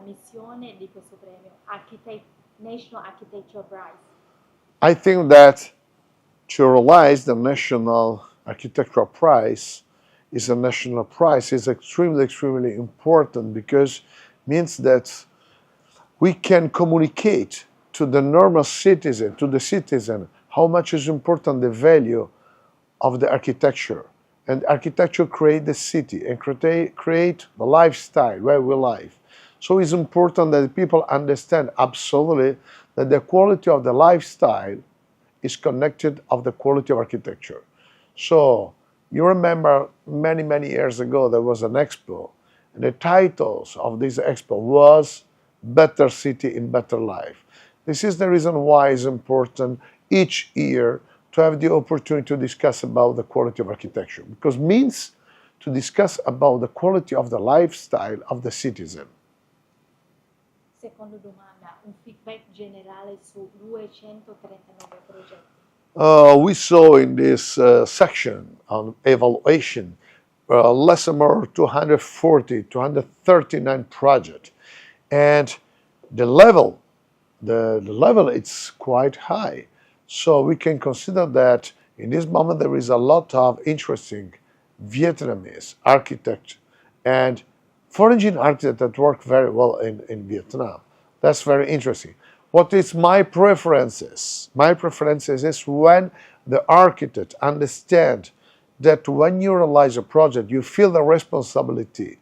missione di questo premio, National Architecture Prize? I think that to realize the National Architectural Prize is a national prize is extremely, extremely important because means that we can communicate to the normal citizen, to the citizen, how much is important the value of the architecture. And architecture create the city and create the lifestyle where we live. So it's important that people understand absolutely that the quality of the lifestyle is connected of the quality of architecture. So you remember many, many years ago there was an expo, and the titles of this expo was Better City in Better Life. This is the reason why it's important each year to have the opportunity to discuss about the quality of architecture, because it means to discuss about the quality of the lifestyle of the citizen. Seconda domanda, un feedback generale su 239 progetti. We saw in this section on evaluation less or more 240, 239 projects, and the level it's quite high. So we can consider that in this moment there is a lot of interesting Vietnamese architects and foreign architects that work very well in Vietnam. That's very interesting. What is my preferences? My preferences is when the architect understand that when you realize a project, you feel the responsibility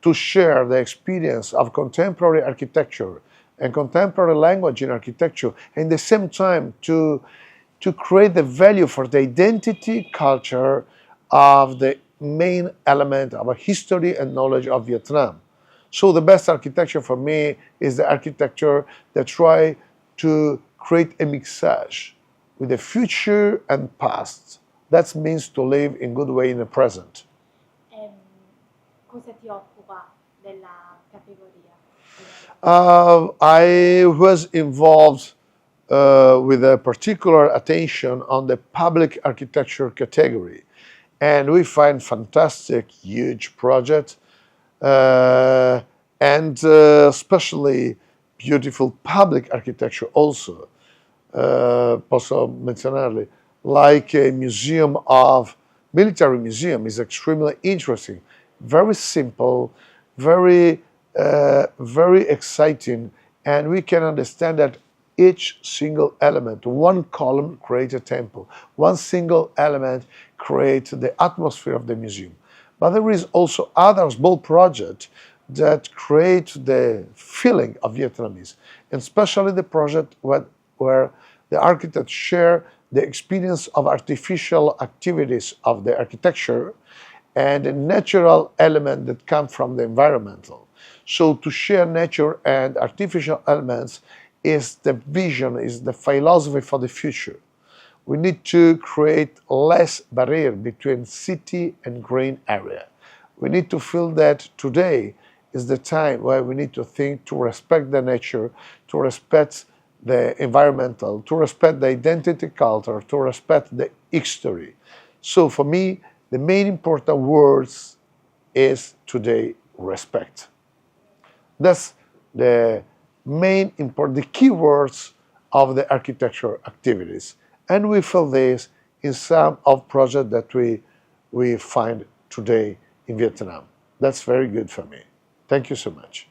to share the experience of contemporary architecture and contemporary language in architecture, and at the same time to create the value for the identity, culture of the main element of a history and knowledge of Vietnam. So the best architecture for me is the architecture that try to create a mixage with the future and past. That means to live in good way in the present. Cosa ti occupa della categoria? I was involved with a particular attention on the public architecture category, and we find fantastic, huge projects, and especially beautiful public architecture also. Posso menzionarli, like a museum of military museum is extremely interesting, very simple, very exciting, and we can understand that each single element, one column creates a temple, one single element creates the atmosphere of the museum. But there is also other small projects that create the feeling of Vietnamese, and especially the project where the architects share the experience of artificial activities of the architecture and the natural element that come from the environmental. So to share nature and artificial elements is the vision, is the philosophy for the future. We need to create less barrier between city and green area. We need to feel that today is the time where we need to think to respect the nature, to respect the environmental, to respect the identity culture, to respect the history. So for me, the main important words is today respect. That's the main important, the key words of the architecture activities. And we feel this in some of projects that we find today in Vietnam. That's very good for me. Thank you so much.